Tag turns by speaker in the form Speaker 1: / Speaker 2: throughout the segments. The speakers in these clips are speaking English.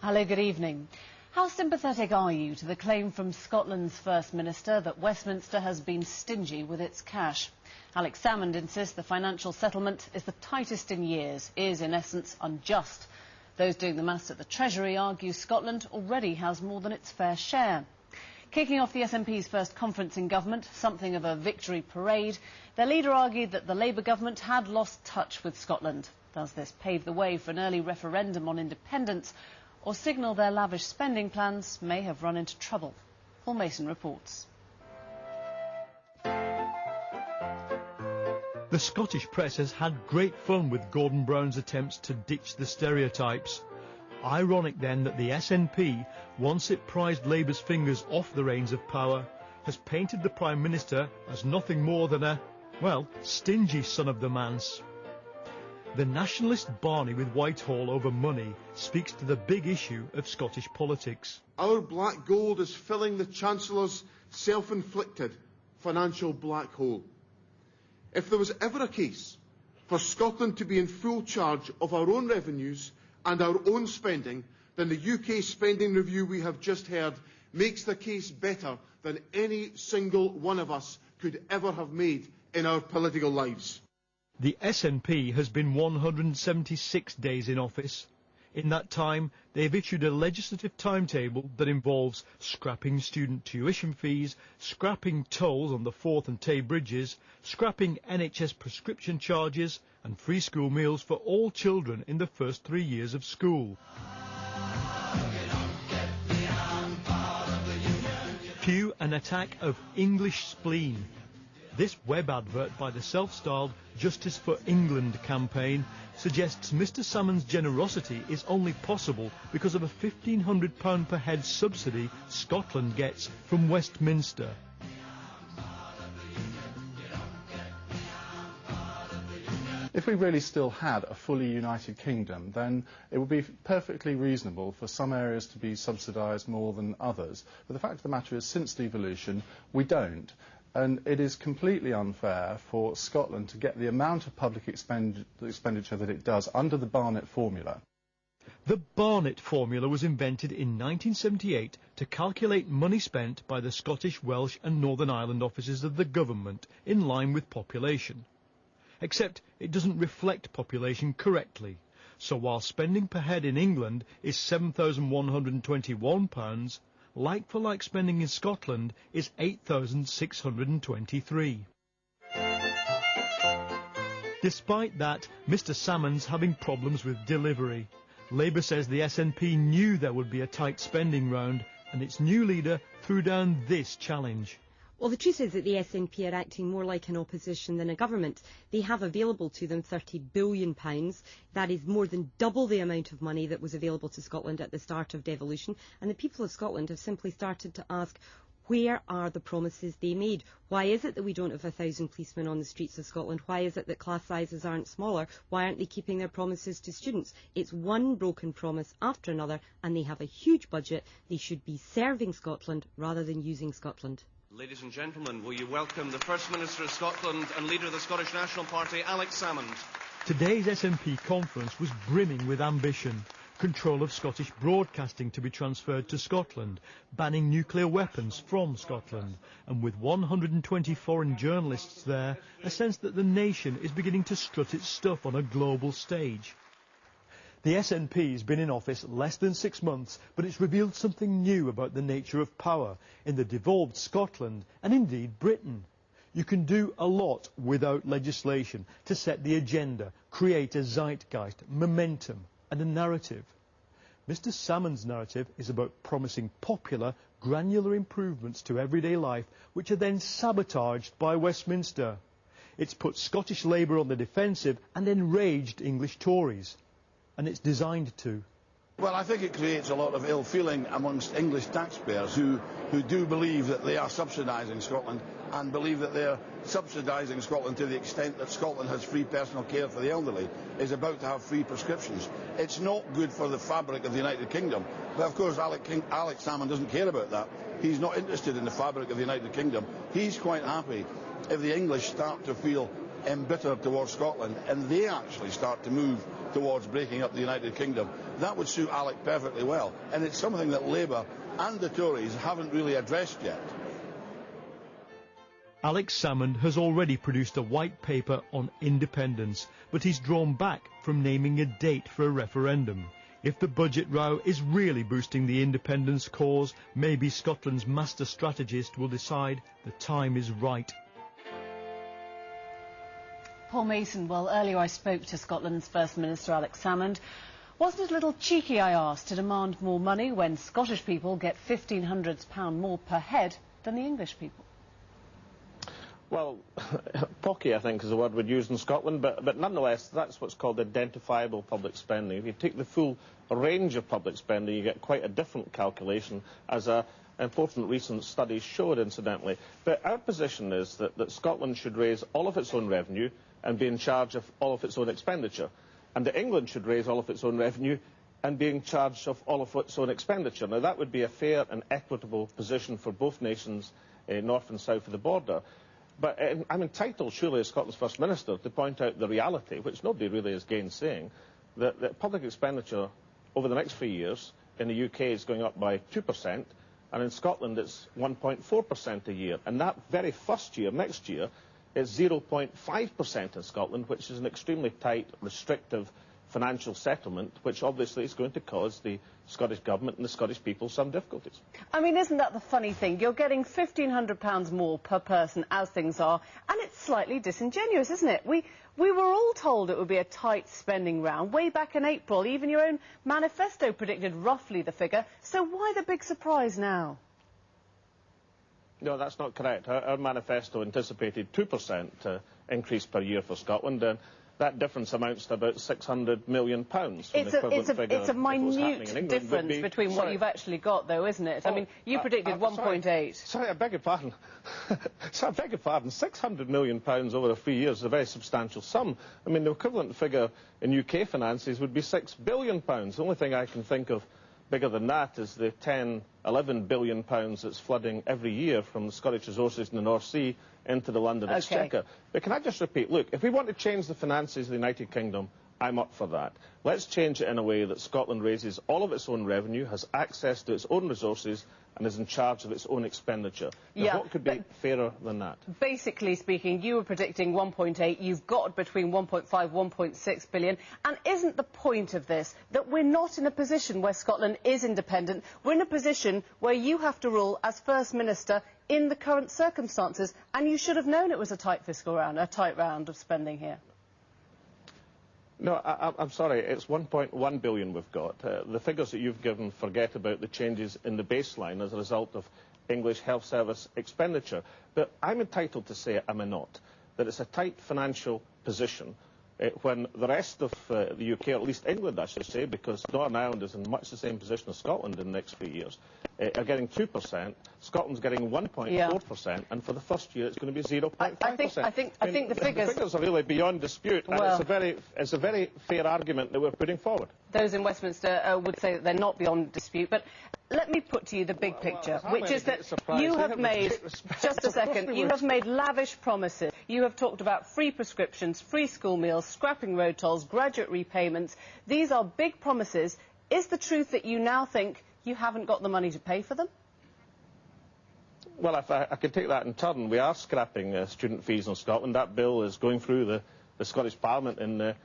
Speaker 1: Hello, good evening. How sympathetic are you to the claim from Scotland's First Minister that Westminster has been stingy with its cash? Alex Salmond insists the financial settlement is the tightest in years, is in essence unjust. Those doing the maths at the Treasury argue Scotland already has more than its fair share. Kicking off the SNP's first conference in government, something of a victory parade, their leader argued that the Labour government had lost touch with Scotland. Does this pave the way for an early referendum on independence, or signal their lavish spending plans may have run into trouble? Paul Mason reports.
Speaker 2: The Scottish press has had great fun with Gordon Brown's attempts to ditch the stereotypes. Ironic then that the SNP, once it prized Labour's fingers off the reins of power, has painted the Prime Minister as nothing more than a, well, stingy son of the manse. The nationalist Barney with Whitehall over money speaks to the big issue of Scottish politics.
Speaker 3: Our black gold is filling the Chancellor's self-inflicted financial black hole. If there was ever a case for Scotland to be in full charge of our own revenues and our own spending, then the UK spending review we have just heard makes the case better than any single one of us could ever have made in our political lives.
Speaker 2: The SNP has been 176 days in office. In that time, they've issued a legislative timetable that involves scrapping student tuition fees, scrapping tolls on the Forth and Tay bridges, scrapping NHS prescription charges and free school meals for all children in the first 3 years of school. Cue an attack of English spleen. This web advert by the self-styled Justice for England campaign suggests Mr Salmond's generosity is only possible because of a £1,500 per head subsidy Scotland gets from Westminster.
Speaker 4: If we really still had a fully united kingdom, then it would be perfectly reasonable for some areas to be subsidised more than others. But the fact of the matter is, since devolution, we don't. And it is completely unfair for Scotland to get the amount of public expenditure that it does under the Barnett formula.
Speaker 2: The Barnett formula was invented in 1978 to calculate money spent by the Scottish, Welsh and Northern Ireland offices of the government in line with population. Except it doesn't reflect population correctly. So while spending per head in England is £7,121, like-for-like spending in Scotland is £8,623. Despite that, Mr Salmond's having problems with delivery. Labour says the SNP knew there would be a tight spending round, and its new leader threw down this challenge.
Speaker 5: Well, the truth is that the SNP are acting more like an opposition than a government. They have available to them £30 billion. That is more than double the amount of money that was available to Scotland at the start of devolution. And the people of Scotland have simply started to ask, where are the promises they made? Why is it that we don't have 1,000 policemen on the streets of Scotland? Why is it that class sizes aren't smaller? Why aren't they keeping their promises to students? It's one broken promise after another, and they have a huge budget. They should be serving Scotland rather than using Scotland.
Speaker 6: Ladies and gentlemen, will you welcome the First Minister of Scotland and leader of the Scottish National Party, Alex Salmond.
Speaker 2: Today's SNP conference was brimming with ambition. Control of Scottish broadcasting to be transferred to Scotland, banning nuclear weapons from Scotland, and with 120 foreign journalists there, a sense that the nation is beginning to strut its stuff on a global stage. The SNP has been in office less than 6 months, but it's revealed something new about the nature of power in the devolved Scotland and indeed Britain. You can do a lot without legislation to set the agenda, create a zeitgeist, momentum and a narrative. Mr Salmond's narrative is about promising popular, granular improvements to everyday life which are then sabotaged by Westminster. It's put Scottish Labour on the defensive and enraged English Tories. And it's designed to.
Speaker 7: Well, I think it creates a lot of ill feeling amongst English taxpayers who do believe that they are subsidising Scotland and believe that they're subsidising Scotland to the extent that Scotland has free personal care for the elderly, is about to have free prescriptions. It's not good for the fabric of the United Kingdom. But of course, Alex Salmond doesn't care about that. He's not interested in the fabric of the United Kingdom. He's quite happy if the English start to feel embittered towards Scotland, and they actually start to move towards breaking up the United Kingdom. That would suit Alec perfectly well, and it's something that Labour and the Tories haven't really addressed yet.
Speaker 2: Alex Salmond has already produced a white paper on independence, but he's drawn back from naming a date for a referendum. If the budget row is really boosting the independence cause, maybe Scotland's master strategist will decide the time is right.
Speaker 1: Paul Mason, well, earlier I spoke to Scotland's First Minister Alex Salmond. Wasn't it a little cheeky, I asked, to demand more money when Scottish people get £1,500 more per head than the English people?
Speaker 8: Well, pocky, I think, is the word we'd use in Scotland, but nonetheless, that's what's called identifiable public spending. If you take the full range of public spending, you get quite a different calculation, as an important recent study showed, incidentally. But our position is that Scotland should raise all of its own revenue and be in charge of all of its own expenditure, and that England should raise all of its own revenue and be in charge of all of its own expenditure. Now, that would be a fair and equitable position for both nations, north and south of the border. But I'm entitled, surely, as Scotland's First Minister, to point out the reality, which nobody really is gainsaying, that public expenditure over the next 3 years in the UK is going up by 2%, and in Scotland it's 1.4% a year. And that very first year, next year, is 0.5% in Scotland, which is an extremely tight, restrictive financial settlement, which obviously is going to cause the Scottish Government and the Scottish people some difficulties.
Speaker 1: I mean, isn't that the funny thing? You're getting £1,500 more per person as things are, and it's slightly disingenuous, isn't it? We were all told it would be a tight spending round way back in April. Even your own manifesto predicted roughly the figure. So why the big surprise now?
Speaker 8: No, that's not correct. Our manifesto anticipated 2% increase per year for Scotland, and that difference amounts to about £600 million.
Speaker 1: It's a minute difference between what you've actually got, though, isn't it? I mean, you predicted 1.8.
Speaker 8: Sorry, I beg your pardon. I beg your pardon. £600 million over 3 years is a very substantial sum. I mean, the equivalent figure in UK finances would be £6 billion. The only thing I can think of bigger than that is the £11 billion that's flooding every year from the Scottish resources in the North Sea into the London Exchequer. But can I just repeat, look, if we want to change the finances of the United Kingdom, I'm up for that. Let's change it in a way that Scotland raises all of its own revenue, has access to its own resources, and is in charge of its own expenditure. Now, what could be fairer than that? Basically
Speaker 1: speaking, you were predicting 1.8. You've got between 1.5 and 1.6 billion. And isn't the point of this that we're not in a position where Scotland is independent? We're in a position where you have to rule as First Minister in the current circumstances, and you should have known it was a tight fiscal round, a tight round of spending here.
Speaker 8: No, I'm sorry, it's 1.1 billion we've got. The figures that you've given forget about the changes in the baseline as a result of English health service expenditure. But I'm entitled to say, am I not, that it's a tight financial position when the rest of the UK, or at least England I should say, because Northern Ireland is in much the same position as Scotland in the next 3 years, are getting 2%, Scotland's getting 1.4%, and for the first year it's going to be 0.5%.
Speaker 1: I think the figures
Speaker 8: are really beyond dispute, and it's a very fair argument that we're putting forward.
Speaker 1: Those in Westminster would say that they're not beyond dispute, but let me put to you the big picture, which is that you have made, just a second, you have made lavish promises. You have talked about free prescriptions, free school meals, scrapping road tolls, graduate repayments. These are big promises. Is the truth that you now think you haven't got the money to pay for them?
Speaker 8: Well, if I could take that in turn, we are scrapping student fees in Scotland. That bill is going through the Scottish Parliament in the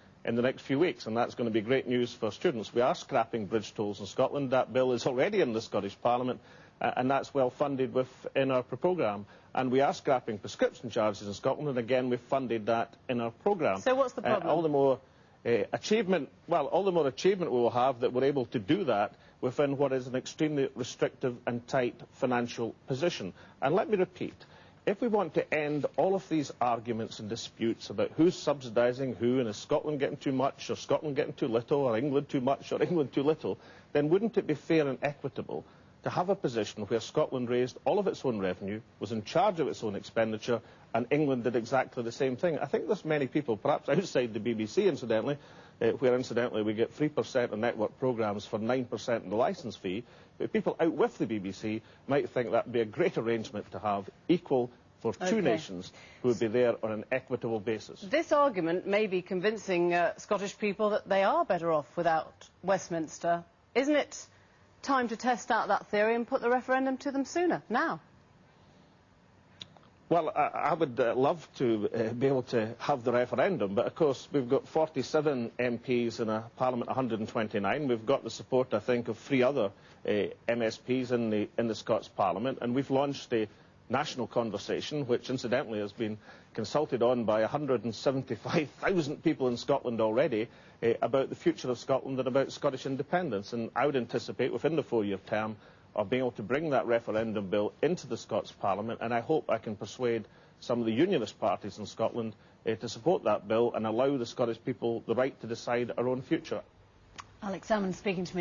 Speaker 8: next few weeks, and that's going to be great news for students. We are scrapping bridge tolls in Scotland. That bill is already in the Scottish Parliament, and that's well funded within our programme. And we are scrapping prescription charges in Scotland, and again we've funded that in our programme.
Speaker 1: So what's the problem?
Speaker 8: All the more achievement we will have that we're able to do that within what is an extremely restrictive and tight financial position. And let me repeat, if we want to end all of these arguments and disputes about who's subsidising who, and is Scotland getting too much, or Scotland getting too little, or England too much, or England too little, then wouldn't it be fair and equitable to have a position where Scotland raised all of its own revenue, was in charge of its own expenditure, and England did exactly the same thing? I think there's many people, perhaps outside the BBC incidentally, where incidentally we get 3% of network programmes for 9% in the licence fee, but people out with the BBC might think that would be a great arrangement to have equal for two nations who would be there on an equitable basis.
Speaker 1: This argument may be convincing Scottish people that they are better off without Westminster. Isn't it time to test out that theory and put the referendum to them sooner, now?
Speaker 8: Well, I would love to be able to have the referendum, but of course we've got 47 MPs in a Parliament of 129. We've got the support, I think, of 3 other MSPs in the Scots Parliament, and we've launched a national conversation, which incidentally has been consulted on by 175,000 people in Scotland already, about the future of Scotland and about Scottish independence. And I would anticipate within the 4-year term of being able to bring that referendum bill into the Scots Parliament, and I hope I can persuade some of the unionist parties in Scotland to support that bill and allow the Scottish people the right to decide our own future.
Speaker 1: Alex Salmond speaking to me.